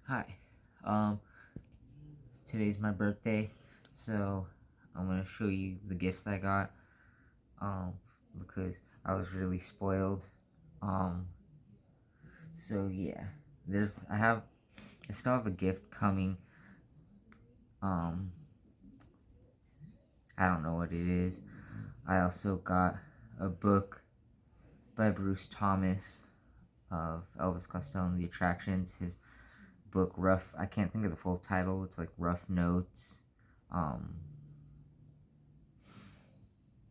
Hi. Um, Today's my birthday, so I'm gonna show you the gifts I got. Um, because I was really spoiled. Um, so yeah, I still have a gift coming. Um, I don't know what it is. I also got a book by Bruce Thomas of Elvis Costello and the Attractions. His book, I can't think of the full title. It's like Rough Notes. Um,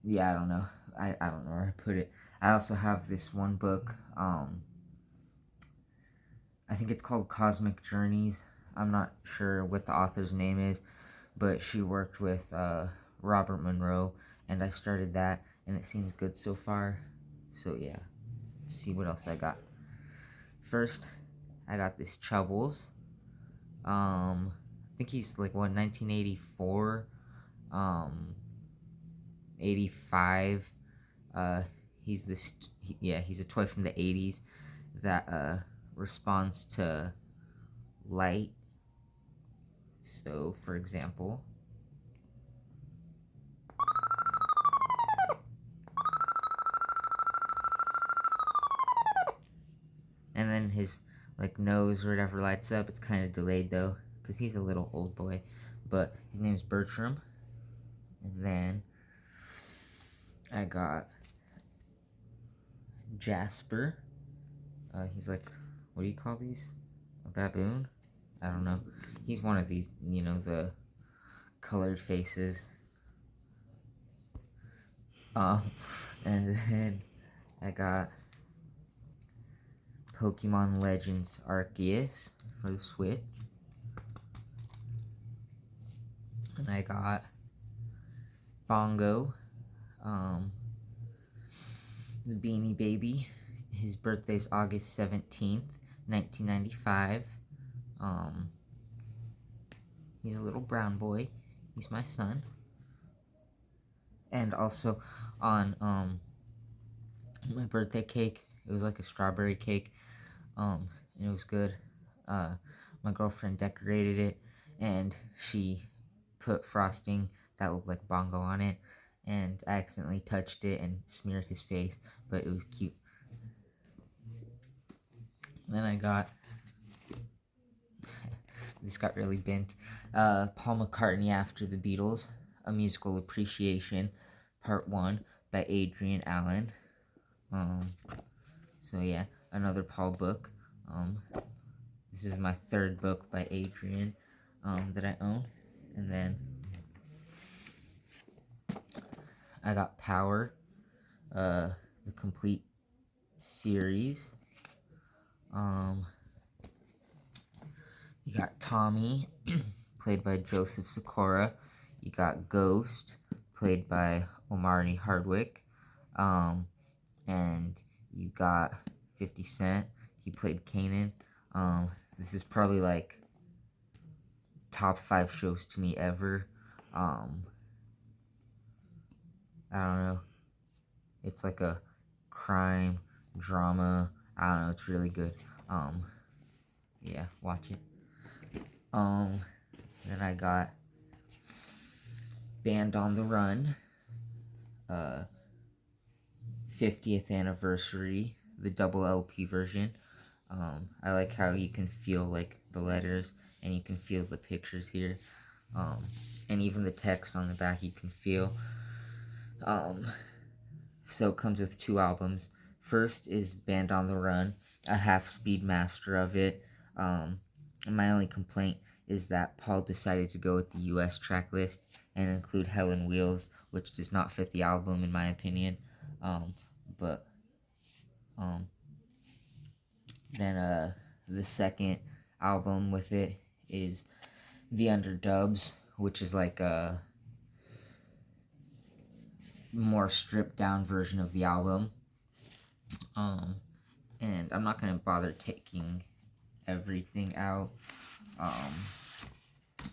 yeah, I don't know. I don't know where I put it. I also have this one book. I think it's called Cosmic Journeys. I'm not sure what the author's name is, but she worked with Robert Monroe, and I started that, and it seems good so far. So yeah, let's see what else I got. First, I got this Chubbles. I think he's like 1984, 85. Uh, he's a toy from the 80s that responds to light. So, for example, and then his like nose or whatever lights up. It's kind of delayed though, because he's a little old boy. But his name's Bertram. And then I got Jasper. He's like, what do you call these? A baboon? I don't know. He's one of these, the colored faces. Um, and then I got Pokemon Legends Arceus for the Switch. And I got Bongo, the Beanie Baby. His birthday's August 17th, 1995. He's a little brown boy. He's my son. And also on my birthday cake, it was like a strawberry cake. And it was good. My girlfriend decorated it, and she put frosting that looked like Bongo on it, and I accidentally touched it and smeared his face, but it was cute. Then I got this got really bent. Paul McCartney After the Beatles, A Musical Appreciation, Part 1 by Adrian Allen. So yeah, another Paul book. This is my third book by Adrian that I own. And then I got Power, the complete series. You got Tommy, played by Joseph Sikora. You got Ghost, played by Omari Hardwick. And you got 50 Cent. He played Kanan. This is probably like top 5 shows to me ever. I don't know. It's like a crime drama. I don't know. It's really good. Yeah, watch it. Then I got Band on the Run, 50th anniversary, the double LP version. I like how you can feel like the letters and you can feel the pictures here. And even the text on the back you can feel. So it comes with 2 albums. First is Band on the Run, a half-speed master of it. My only complaint is that Paul decided to go with the US track list and include Helen Wheels, which does not fit the album in my opinion. But then the second album with it is The Underdubs, which is like a more stripped down version of the album. And I'm not gonna bother taking everything out.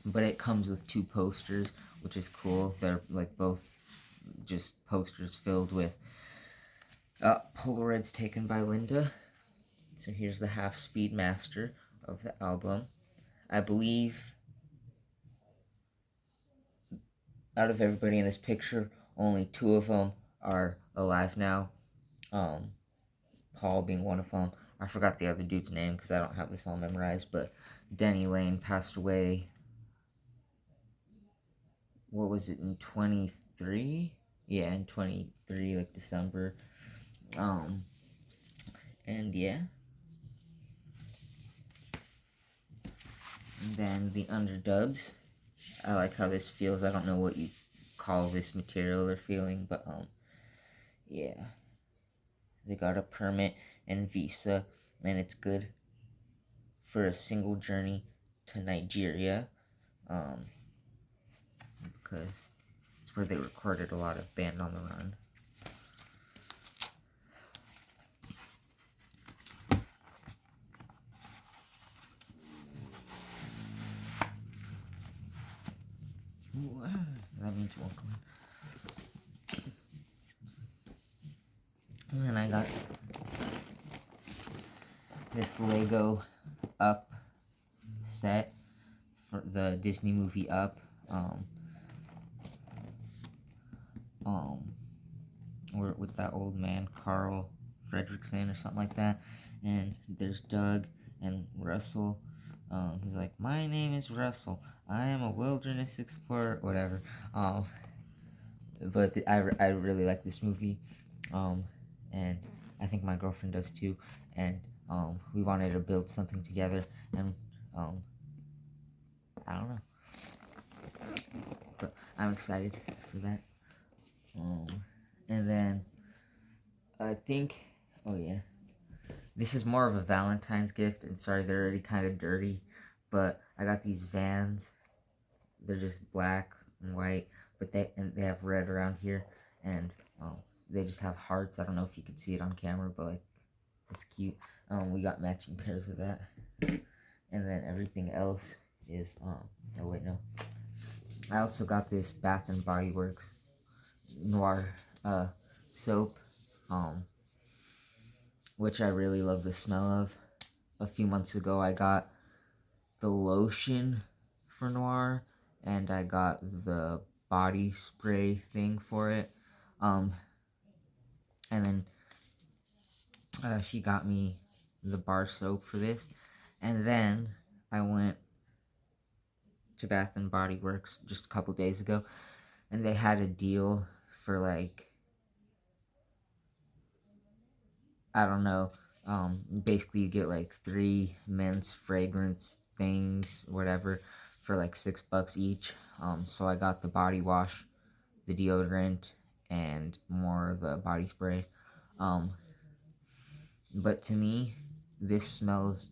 But it comes with 2 posters, which is cool. They're like both just posters filled with Polaroids taken by Linda. So here's the half speed master of the album, I believe out of everybody in this picture, only two of them are alive now. Paul being one of them. I forgot the other dude's name because I don't have this all memorized, but Denny Lane passed away. What was it, in 23? Yeah, in 23, like December. And yeah. And then the underdubs. I like how this feels. I don't know what you call this material or feeling, but yeah. They got a permit and visa, and it's good for a single journey to Nigeria, because it's where they recorded a lot of Band on the Run. That means welcome. And then I got this Lego Up set for the Disney movie Up. With that old man Carl Fredricksen or something like that. And there's Doug and Russell. He's like, my name is Russell. I am a wilderness explorer, whatever. But I really like this movie. And I think my girlfriend does too. And we wanted to build something together. And I don't know. But I'm excited for that. And then I think, oh yeah, this is more of a Valentine's gift, and sorry, they're already kind of dirty, but I got these Vans. They're just black and white, but they have red around here, and they just have hearts. I don't know if you can see it on camera, but like, it's cute. We got matching pairs of that, and then everything else is oh wait, no. I also got this Bath and Body Works Noir soap, which I really love the smell of. A few months ago, I got the lotion for Noir, and I got the body spray thing for it. And then she got me the bar soap for this. And then I went to Bath and Body Works just a couple days ago, and they had a deal for like, I don't know, basically you get like 3 men's fragrance things, whatever, for like $6 each. So I got the body wash, the deodorant, and more of the body spray. But to me, this smells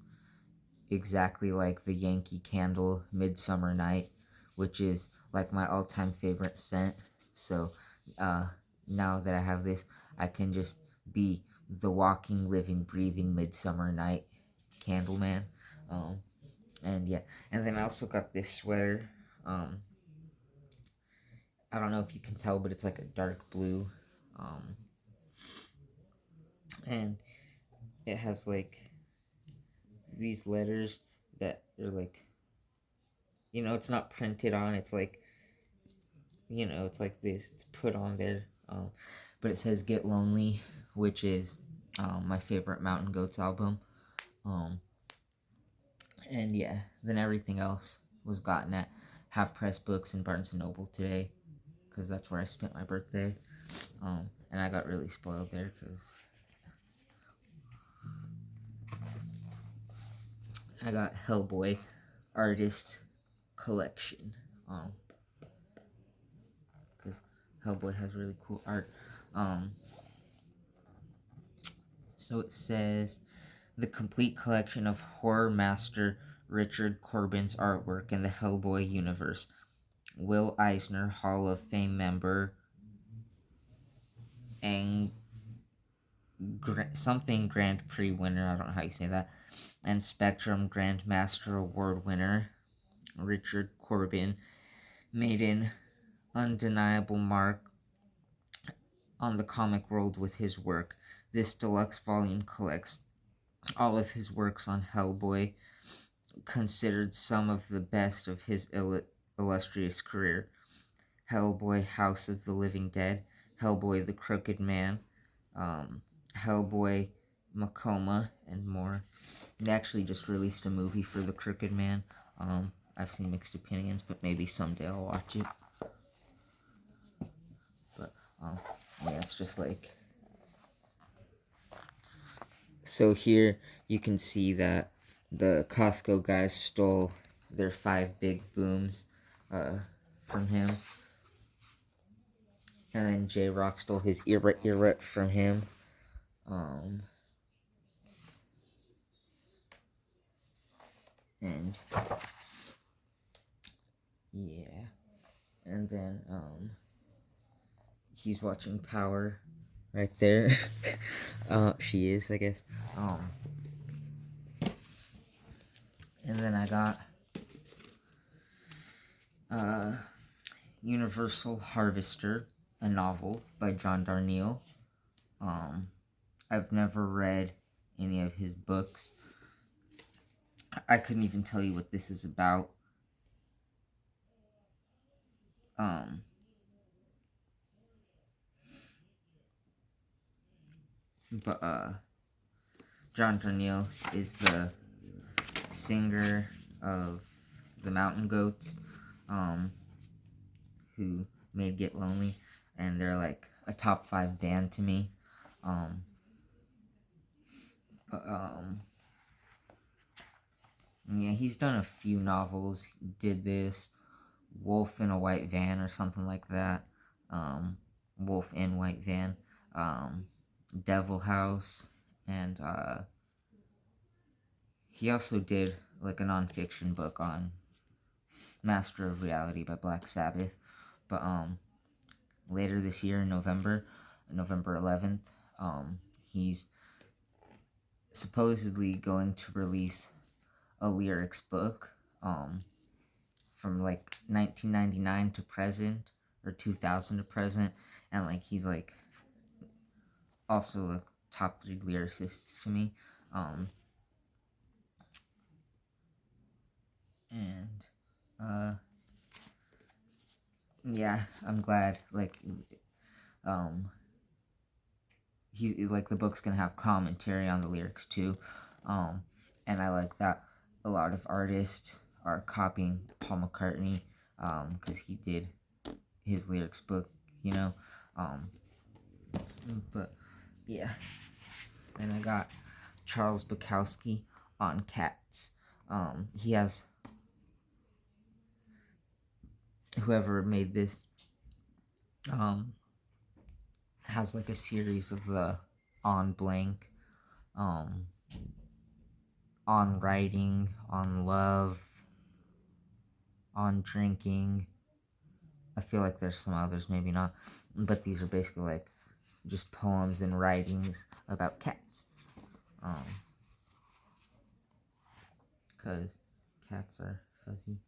exactly like the Yankee Candle Midsummer Night, which is like my all-time favorite scent. So now that I have this, I can just be the walking, living, breathing Midsummer Night candle man. And yeah, and then I also got this sweater. I don't know if you can tell, but it's like a dark blue. And it has like these letters that are like, it's not printed on, it's like, it's like this, it's put on there. But it says Get Lonely, which is my favorite Mountain Goats album. And yeah, then everything else was gotten at Half Price Books and Barnes & Noble today, because that's where I spent my birthday. And I got really spoiled there, because I got Hellboy Artist Collection. Because Hellboy has really cool art. So it says, the complete collection of horror master Richard Corbin's artwork in the Hellboy universe. Will Eisner Hall of Fame member and something Grand Prix winner, I don't know how you say that, and Spectrum Grandmaster Award winner Richard Corbin made an undeniable mark on the comic world with his work. This deluxe volume collects all of his works on Hellboy, considered some of the best of his illustrious career. Hellboy House of the Living Dead, Hellboy the Crooked Man, Hellboy Macoma, and more. They actually just released a movie for the Crooked Man. I've seen mixed opinions, but maybe someday I'll watch it. But yeah, it's just like, so here you can see that the Costco guys stole their 5 big booms from him. And then J-Rock stole his Era from him. And yeah. And then he's watching Power right there. She is, I guess. And then I got Universal Harvester, a novel by John Darnielle. I've never read any of his books. I couldn't even tell you what this is about. But John Darnielle is the singer of the Mountain Goats, who made Get Lonely, and they're like a top 5 band to me. Yeah, he's done a few novels. He did this Wolf in a White Van or something like that. Wolf in White Van. Devil House, and he also did like a nonfiction book on Master of Reality by Black Sabbath. But later this year in November 11th, he's supposedly going to release a lyrics book from like 1999 to present, or 2000 to present, and like he's like also a top 3 lyricists to me. Yeah, I'm glad, like, he's, like, the book's gonna have commentary on the lyrics, too, and I like that a lot of artists are copying Paul McCartney, because he did his lyrics book, you know, but, yeah, and I got Charles Bukowski on Cats. He has, whoever made this, has like a series of the on blank, on writing, on love, on drinking. I feel like there's some others, maybe not, but these are basically like just poems and writings about cats. Because cats are fuzzy.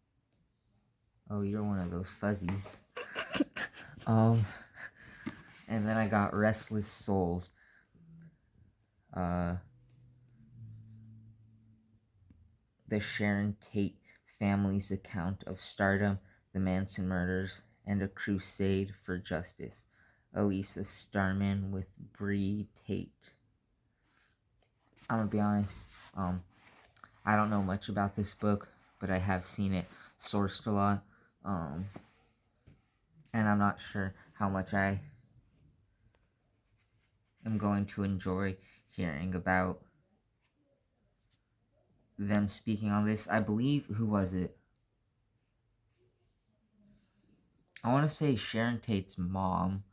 Oh, you're one of those fuzzies. And then I got Restless Souls. The Sharon Tate family's account of stardom, the Manson murders, and a crusade for justice. Elisa Starman with Bree Tate. I'm gonna be honest, I don't know much about this book, but I have seen it sourced a lot, and I'm not sure how much I am going to enjoy hearing about them speaking on this. I believe, who was it? I want to say Sharon Tate's mom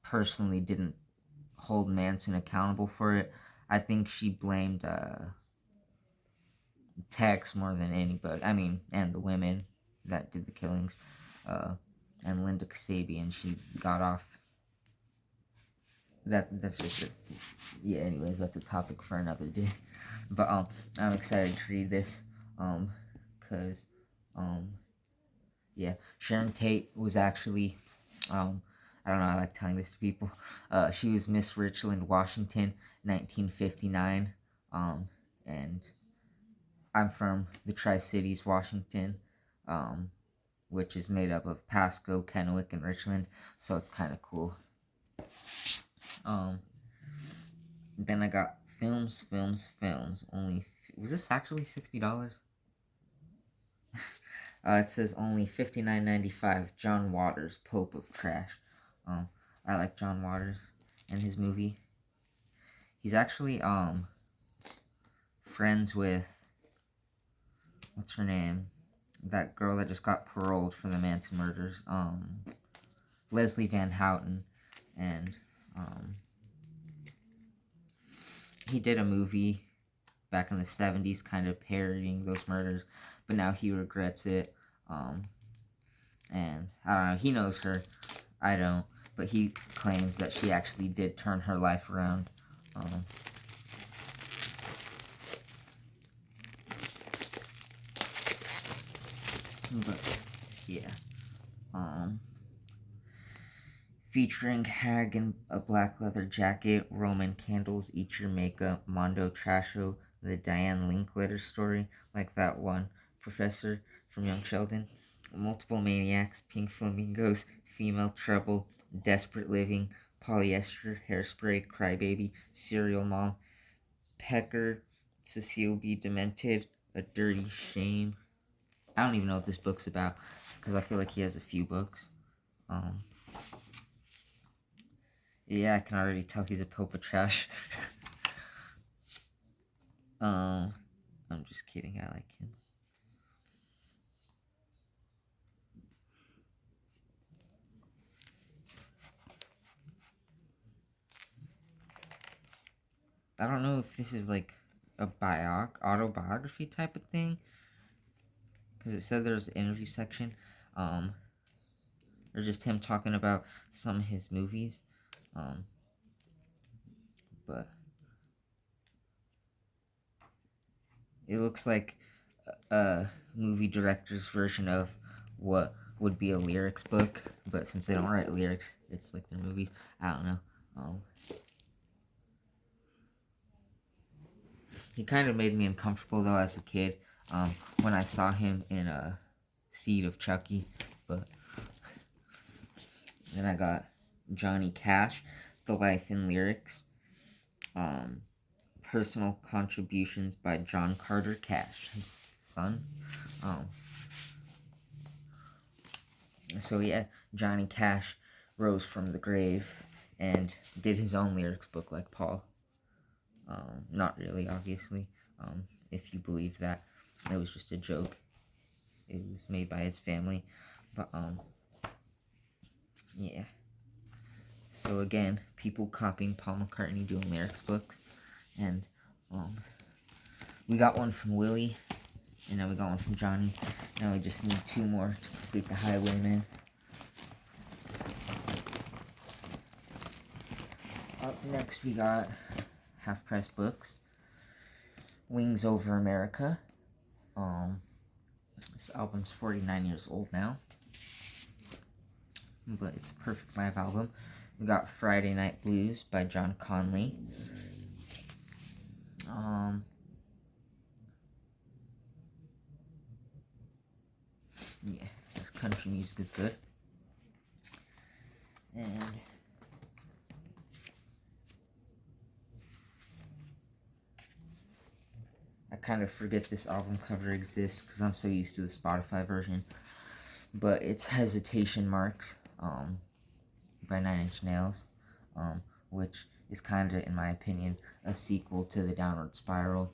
personally didn't hold Manson accountable for it. I think she blamed Tex more than anybody. I mean, and the women that did the killings, and Linda Kasabian. She got off. That's just it. Yeah. Anyways, that's a topic for another day. But I'm excited to read this, cause yeah, Sharon Tate was actually, I don't know, I like telling this to people. She was Miss Richland, Washington, 1959, and I'm from the Tri-Cities, Washington, um, which is made up of Pasco, Kennewick, and Richland, so it's kind of cool. Then I got films. Only, was this actually $60? It says only $59.95. John Waters, Pope of Trash. I like John Waters and his movie. He's actually friends with, what's her name? That girl that just got paroled for the Manson murders. Leslie Van Houten, and he did a movie back in the 70s kind of parodying those murders, but now he regrets it. And I don't know, he knows her, I don't, but he claims that she actually did turn her life around. But yeah, featuring Hag in a black leather jacket, Roman candles, Eat Your Makeup, Mondo Trasho, the Diane Linkletter story, like that one professor from Young Sheldon, Multiple Maniacs, Pink Flamingos, Female Trouble, Desperate Living, Polyester, Hairspray, Crybaby, Serial Mom, Pecker, Cecile B. Demented, A Dirty Shame. I don't even know what this book's about, because I feel like he has a few books. Yeah, I can already tell he's a Pope of Trash. I'm just kidding, I like him. I don't know if this is like a autobiography type of thing, because it said there's an interview section, or just him talking about some of his movies, but it looks like a movie director's version of what would be a lyrics book, but since they don't write lyrics, it's like their movies. I don't know. He kind of made me uncomfortable though as a kid, when I saw him in a Seed of Chucky. But then I got Johnny Cash, The Life and Lyrics, personal contributions by John Carter Cash, his son. So yeah, Johnny Cash rose from the grave and did his own lyrics book like Paul. Not really, obviously. If you believe that, it was just a joke. It was made by his family, but yeah. So again, people copying Paul McCartney doing lyrics books, and we got one from Willie, and now we got one from Johnny. Now we just need two more to complete the Highwayman. Up next, we got Half Price Books, Wings Over America. This album's 49 years old now, but it's a perfect live album. We got Friday Night Blues by John Conley. Yeah, this country music is good. And I kind of forget this album cover exists because I'm so used to the Spotify version. But it's Hesitation Marks, by Nine Inch Nails, which is kind of, in my opinion, a sequel to The Downward Spiral,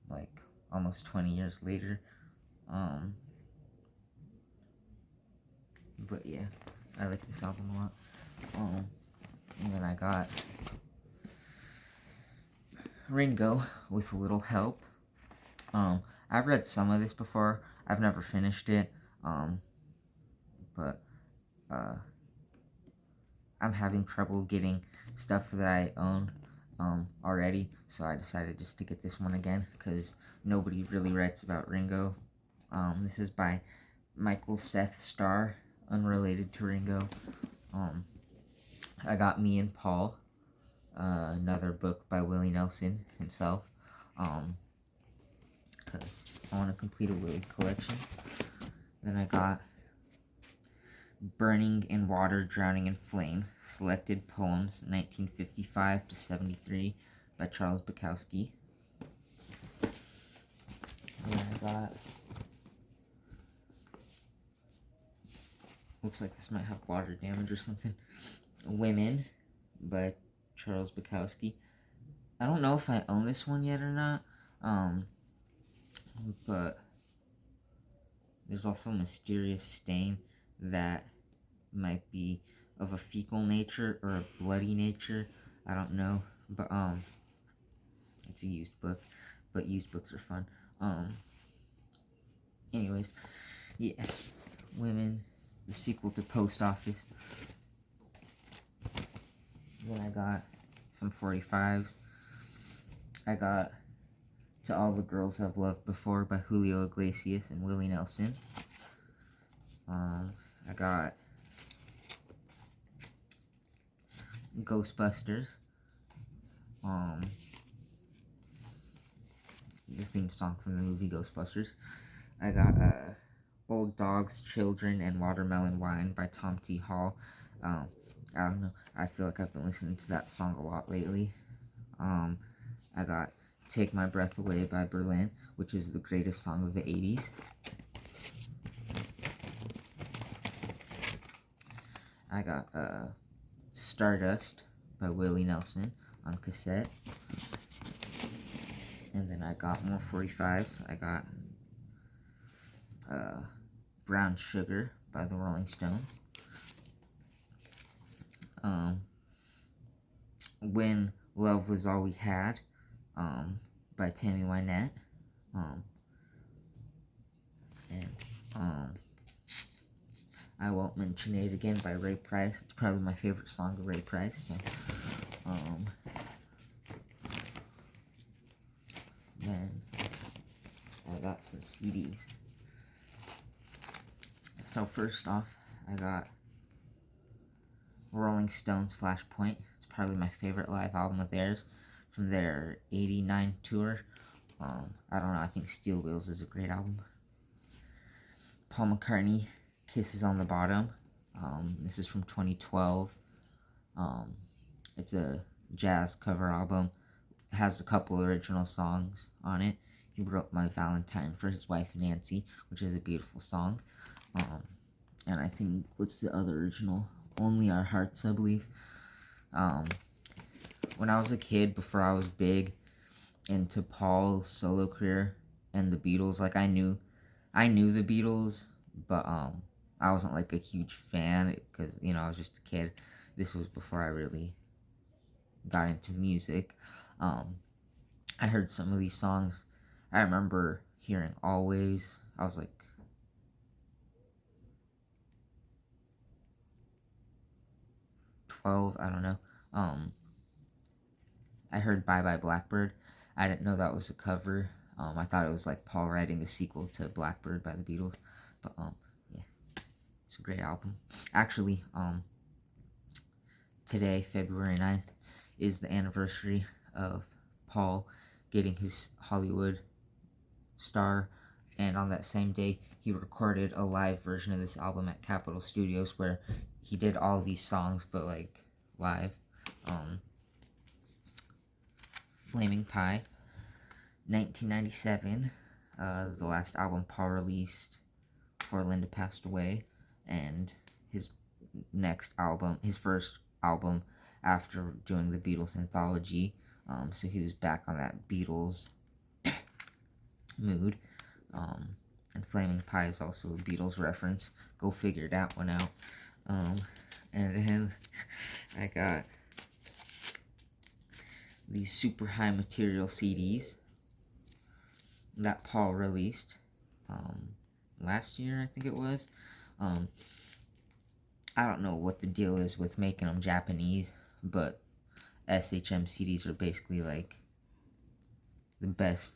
like almost 20 years later. But yeah, I like this album a lot. And then I got Ringo with a Little Help. I've read some of this before. I've never finished it. But I'm having trouble getting stuff that I own already, so I decided just to get this one again because nobody really writes about Ringo. This is by Michael Seth Starr, unrelated to Ringo. I got Me and Paul, another book by Willie Nelson himself. because I want to complete a Willie collection. Then I got Burning in Water, Drowning in Flame, Selected Poems 1955 to 73 by Charles Bukowski. Then I got, looks like this might have water damage or something, Women by Charles Bukowski. I don't know if I own this one yet or not, but there's also a mysterious stain that might be of a fecal nature or a bloody nature. I don't know, but it's a used book, but used books are fun. Anyways, yeah, Women, the sequel to Post Office. Then I got some 45s. I got To All the Girls I've Loved Before by Julio Iglesias and Willie Nelson. I got Ghostbusters. The theme song from the movie Ghostbusters. I got Old Dogs, Children, and Watermelon Wine by Tom T. Hall. I don't know. I feel like I've been listening to that song a lot lately. I got Take My Breath Away by Berlin, which is the greatest song of the 80s. I got Stardust by Willie Nelson on cassette. And then I got more 45s. I got Brown Sugar by the Rolling Stones. When Love Was All We Had by Tammy Wynette. I Won't Mention It Again by Ray Price. It's probably my favorite song of Ray Price. So, then I got some CDs. So first off, I got Rolling Stones Flashpoint. It's probably my favorite live album of theirs from their 89 tour. I don't know, I think Steel Wheels is a great album. Paul McCartney, Kisses on the Bottom. This is from 2012. It's a jazz cover album. It has a couple original songs on it. He wrote My Valentine for his wife Nancy, which is a beautiful song. And I think, what's the other original? Only Our Hearts, I believe. When I was a kid, before I was big into Paul's solo career and the Beatles, like I knew the Beatles, but I wasn't like a huge fan because, you know, I was just a kid. This was before I really got into music. I heard some of these songs. I remember hearing Always. I was like 12, I don't know. I heard Bye Bye Blackbird. I didn't know that was a cover. I thought it was like Paul writing a sequel to Blackbird by the Beatles. But yeah, it's a great album. Actually, today, February 9th, is the anniversary of Paul getting his Hollywood star, and on that same day he recorded a live version of this album at Capitol Studios where he did all these songs but like live. Flaming Pie, 1997, the last album Paul released before Linda passed away, and his next album, his first album after doing the Beatles anthology. So he was back on that Beatles mood. And Flaming Pie is also a Beatles reference. Go figure that one out. And then I got these Super High Material CDs that Paul released last year, I think it was. I don't know what the deal is with making them Japanese, but SHM CDs are basically like the best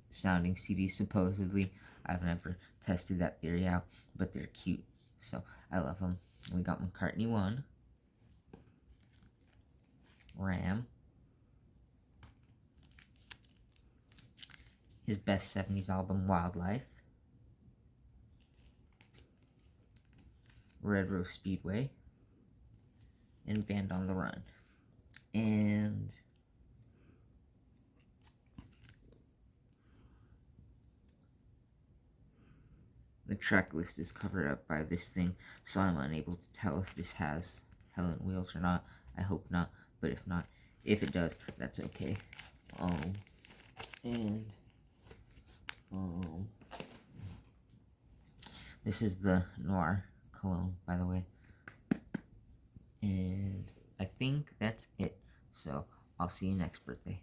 sounding CDs, supposedly. I've never tested that theory out, but they're cute, so I love them. We got McCartney 1, Ram, his best 70s album, Wildlife, Red Rose Speedway, and Band on the Run. And the track list is covered up by this thing, so I'm unable to tell if this has Hell on Wheels or not. I hope not, but if not, if it does, that's okay. This is the Noir cologne, by the way. And I think that's it. So I'll see you next birthday.